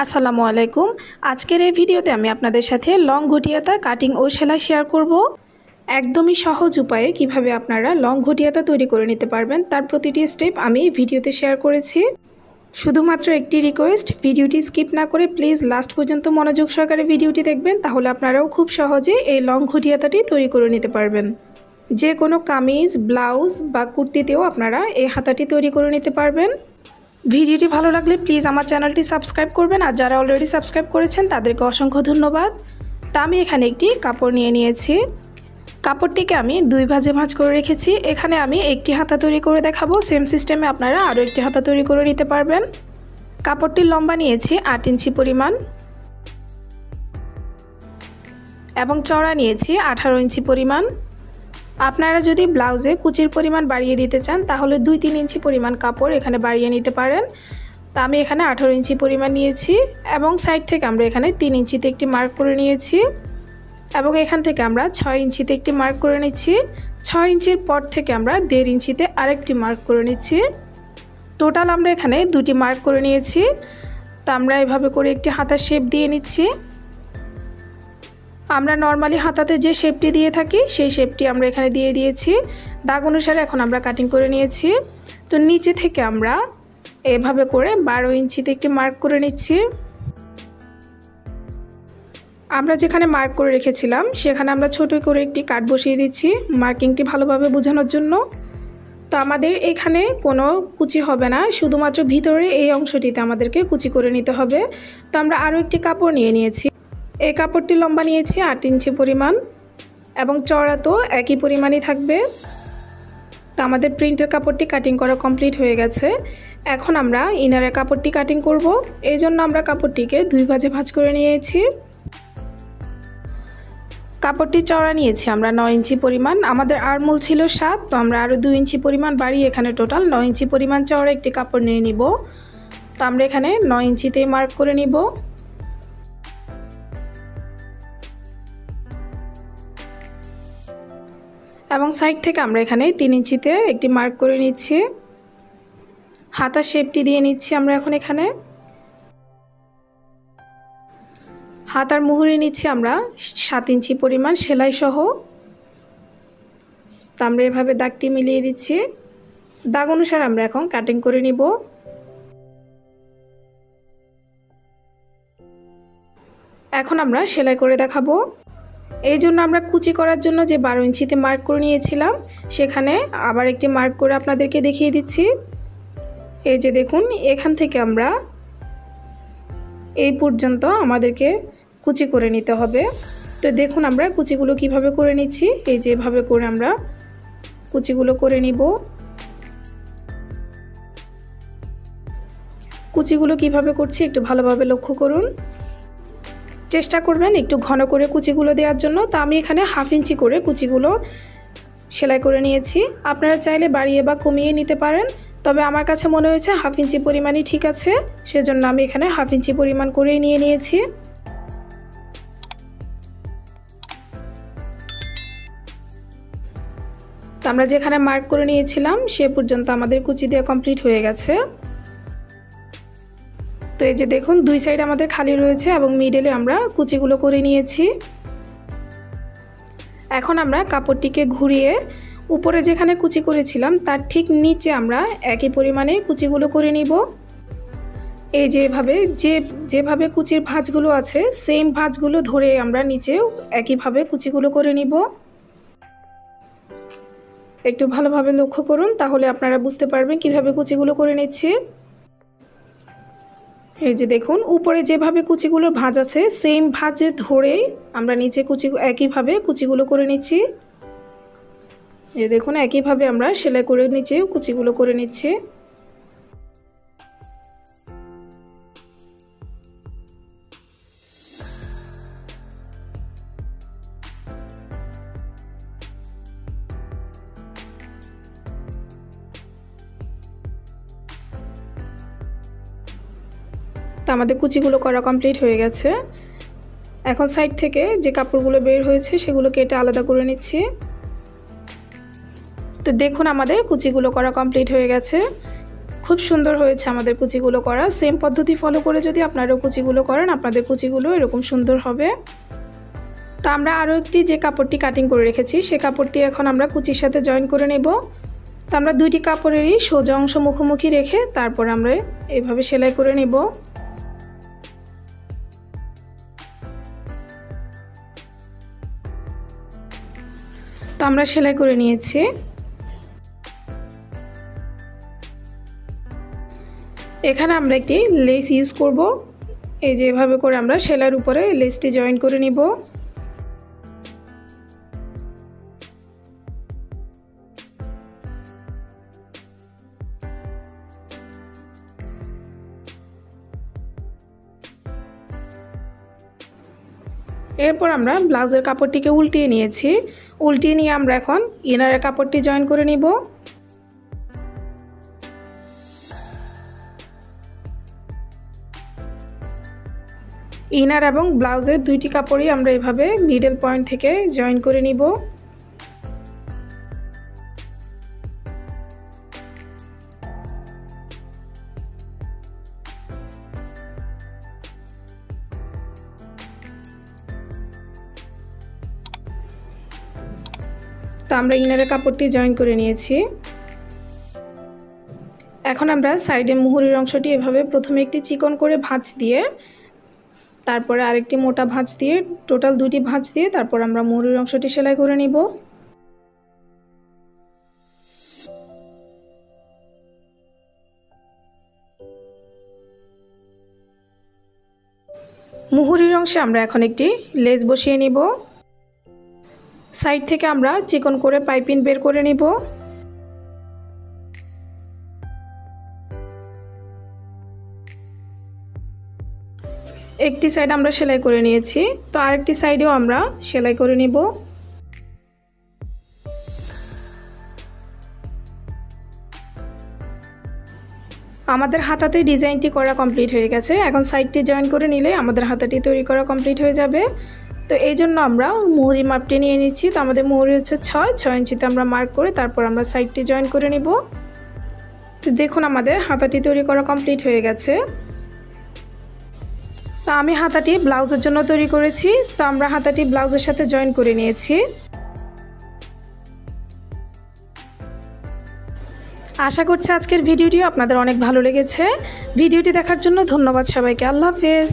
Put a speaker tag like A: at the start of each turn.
A: আসসালামু আলাইকুম। আজকের এই ভিডিওতে আমি আপনাদের সাথে লং ঘটিয়াতা কাটিং ও সেলাই শেয়ার করব। একদমই সহজ উপায়ে কিভাবে আপনারা লং ঘটিয়াতা তৈরি করে নিতে পারবেন তার প্রতিটি স্টেপ আমি ভিডিওতে শেয়ার করেছি। শুধুমাত্র একটি রিকোয়েস্ট, ভিডিওটি স্কিপ না করে প্লিজ লাস্ট পর্যন্ত মনোযোগ সহকারে ভিডিওটি দেখবেন, তাহলে আপনারাও খুব সহজে এই লং ঘটিয়াতাটি তৈরি করে নিতে পারবেন। যে কোনো কামিজ, ব্লাউজ বা কুর্তিতেও আপনারা এই হাতাটি তৈরি করে নিতে পারবেন। ভিডিওটি ভালো লাগলে প্লিজ আমার চ্যানেলটি সাবস্ক্রাইব করবেন, আর যারা অলরেডি সাবস্ক্রাইব করেছেন তাদেরকে অসংখ্য ধন্যবাদ। তা আমি এখানে একটি কাপড় নিয়ে নিয়েছি। কাপড়টিকে আমি দুই ভাঁজে ভাঁজ করে রেখেছি। এখানে আমি একটি হাতা তৈরি করে দেখাবো। সেম সিস্টেমে আপনারা আরও একটি হাতা তৈরি করে নিতে পারবেন। কাপড়টির লম্বা নিয়েছি 8 ইঞ্চি পরিমাণ এবং চওড়া নিয়েছি 18 ইঞ্চি পরিমাণ। আপনারা যদি ব্লাউজে কুচির পরিমাণ বাড়িয়ে দিতে চান তাহলে 2-3 ইঞ্চি পরিমাণ কাপড় এখানে বাড়িয়ে নিতে পারেন। তা আমি এখানে 18 ইঞ্চি পরিমাণ নিয়েছি এবং সাইড থেকে আমরা এখানে 3 ইঞ্চিতে একটি মার্ক করে নিয়েছি এবং এখান থেকে আমরা 6 ইঞ্চিতে একটি মার্ক করে নিচ্ছি। 6 ইঞ্চির পর থেকে আমরা 1.5 ইঞ্চিতে আরেকটি মার্ক করে নিচ্ছি। টোটাল আমরা এখানে দুটি মার্ক করে নিয়েছি। তা আমরা এভাবে করে একটি হাতার শেপ দিয়ে নিচ্ছি। আমরা নর্মালি হাতাতে যে শেপটি দিয়ে থাকি সেই শেপটি আমরা এখানে দিয়ে দিয়েছি। দাগ অনুসারে এখন আমরা কাটিং করে নিয়েছি। তো নিচে থেকে আমরা এভাবে করে 12 ইঞ্চিতে একটি মার্ক করে নিচ্ছি। আমরা যেখানে মার্ক করে রেখেছিলাম সেখানে আমরা ছোট করে একটি কাট বসিয়ে দিচ্ছি মার্কিংটি ভালোভাবে বোঝানোর জন্য। তো আমাদের এখানে কোনো কুচি হবে না, শুধুমাত্র ভিতরে এই অংশটিতে আমাদেরকে কুচি করে নিতে হবে। তো আমরা আরও একটি কাপড় নিয়ে নিয়েছি। এই কাপড়টি লম্বা নিয়েছি 8 ইঞ্চি পরিমাণ এবং চওড়া তো একই পরিমাণই থাকবে। তো আমাদের প্রিন্টের কাপড়টি কাটিং করা কমপ্লিট হয়ে গেছে। এখন আমরা ইনারের কাপড়টি কাটিং করব। এই জন্য আমরা কাপড়টিকে দুই ভাঁজে ভাঁজ করে নিয়েছি। কাপড়টি চওড়া নিয়েছি আমরা 9 ইঞ্চি পরিমাণ। আমাদের আরমোল ছিল 7, তো আমরা আরও 2 ইঞ্চি পরিমাণ বাড়িয়ে এখানে টোটাল 9 ইঞ্চি পরিমাণ চওড়া একটি কাপড় নিয়ে নিব। তো আমরা এখানে 9 ইঞ্চিতেই মার্ক করে নিব। এবং সাইড থেকে আমরা এখানে 3 ইঞ্চিতে একটি মার্ক করে নিচ্ছি। হাতার শেপটি দিয়ে নিচ্ছি আমরা এখন এখানে। হাতার মুহুরি নিচ্ছি আমরা 7 ইঞ্চি পরিমাণ সেলাই সহ। তো আমরা এভাবে দাগটি মিলিয়ে দিচ্ছি। দাগ অনুসারে আমরা এখন কাটিং করে নিব। এখন আমরা সেলাই করে দেখাবো। এই জন্য আমরা কুচি করার জন্য যে 12 ইঞ্চিতে মার্ক করে নিয়েছিলাম সেখানে আবার একটি মার্ক করে আপনাদেরকে দেখিয়ে দিচ্ছি। এই যে দেখুন, এখান থেকে আমরা এই পর্যন্ত আমাদেরকে কুচি করে নিতে হবে। তো দেখুন আমরা কুচিগুলো কিভাবে করে নিচ্ছি। এই যে এভাবে করে আমরা কুচিগুলো করে নিব। কুচিগুলো কিভাবে করছি একটু ভালোভাবে লক্ষ্য করুন। চেষ্টা করবেন একটু ঘন করে কুচিগুলো দেওয়ার জন্য। তো আমি এখানে 1/2 ইঞ্চি করে কুচিগুলো সেলাই করে নিয়েছি। আপনারা চাইলে বাড়িয়ে বা কমিয়ে নিতে পারেন, তবে আমার কাছে মনে হয়েছে 1/2 ইঞ্চি পরিমাণই ঠিক আছে, সেজন্য আমি এখানে 1/2 ইঞ্চি পরিমাণ করেই নিয়ে নিয়েছি। তো আমরা যেখানে মার্ক করে নিয়েছিলাম সে পর্যন্ত আমাদের কুচি দেওয়া কমপ্লিট হয়ে গেছে। তো এই যে দেখুন, দুই সাইড আমাদের খালি রয়েছে এবং মিডলে আমরা কুচিগুলো করে নিয়েছি। এখন আমরা কাপড়টিকে ঘুরিয়ে উপরে যেখানে কুচি করেছিলাম তার ঠিক নিচে আমরা একই পরিমাণে কুচিগুলো করে নিব। এই যেভাবে কুচির ভাঁজগুলো আছে সেম ভাঁজগুলো ধরে আমরা নিচেও একইভাবে কুচিগুলো করে নিব। একটু ভালোভাবে লক্ষ্য করুন, তাহলে আপনারা বুঝতে পারবেন কিভাবে কুচিগুলো করে নিচ্ছি। এই যে দেখুন, উপরে যেভাবে কুচিগুলো ভাঁজ আছে সেম ভাঁজে ধরে আমরা নিচে একইভাবে কুচিগুলো করে নিচ্ছি। এই দেখুন, একইভাবে আমরা সেলাই করে নিচে কুচিগুলো করে নিচ্ছি। তো আমাদের কুচিগুলো করা কমপ্লিট হয়ে গেছে। এখন সাইড থেকে যে কাপড়গুলো বের হয়েছে সেগুলো কেটে আলাদা করে নিচ্ছি। তো দেখুন আমাদের কুচিগুলো করা কমপ্লিট হয়ে গেছে। খুব সুন্দর হয়েছে আমাদের কুচিগুলো করা। সেম পদ্ধতি ফলো করে যদি আপনারাও কুচিগুলো করেন আপনাদের কুচিগুলো এরকম সুন্দর হবে। তো আমরা আরও একটি যে কাপড়টি কাটিং করে রেখেছি সে কাপড়টি এখন আমরা কুচির সাথে জয়েন করে নেব। তো আমরা দুইটি কাপড়েরই সোজা অংশ মুখোমুখি রেখে তারপর আমরা এভাবে সেলাই করে নেব। তো আমরা সেলাই করে নিয়েছি। এখানে আমরা একটি লেস ইউজ করব। এই যে এভাবে করে আমরা সেলাইয়ের উপরে লেসটি জয়েন করে নিব। এরপর আমরা ব্লাউজের কাপড়টিকে উল্টিয়ে নিয়েছি। উল্টিয়ে নিয়ে আমরা এখন ইনারের কাপড়টি জয়েন করে নিব। ইনার এবং ব্লাউজের দুইটি কাপড়ই আমরা এভাবে মিডল পয়েন্ট থেকে জয়েন করে নিব। তো আমরা ইনারের কাপড়টি জয়েন করে নিয়েছি। এখন আমরা সাইডে মুহুরির অংশটি এভাবে প্রথমে একটি চিকন করে ভাঁজ দিয়ে তারপরে আরেকটি মোটা ভাঁজ দিয়ে টোটাল দুটি ভাঁজ দিয়ে তারপর আমরা মুহুরির অংশটি সেলাই করে নিব। মুহুরির অংশে আমরা এখন একটি লেস বসিয়ে নিব। সাইড থেকে আমরা চিকন করে পাইপিং বের করে নিব। একটি সাইড আমরা সেলাই করে নিয়েছি, তো আরেকটি সাইডেও আমরা সেলাই করে নিব। আমাদের হাতাতে ডিজাইনটি করা কমপ্লিট হয়ে গেছে। এখন সাইডটি জয়েন করে নিলে আমাদের হাতাটি তৈরি করা কমপ্লিট হয়ে যাবে। তো এই জন্য আমরা মুহুরি মাপটি নিয়ে নিচ্ছি। তো আমাদের মুহুরি হচ্ছে 6 ইঞ্চিতে আমরা মার্ক করে তারপর আমরা সাইডটি জয়েন করে নিব। তো দেখুন আমাদের হাতাটি তৈরি করা কমপ্লিট হয়ে গেছে। তো আমি হাতাটি ব্লাউজের জন্য তৈরি করেছি। তো আমরা হাতাটি ব্লাউজের সাথে জয়েন করে নিয়েছি। আশা করছি আজকের ভিডিওটি আপনাদের অনেক ভালো লেগেছে। ভিডিওটি দেখার জন্য ধন্যবাদ সবাইকে। আল্লাহ হাফেজ।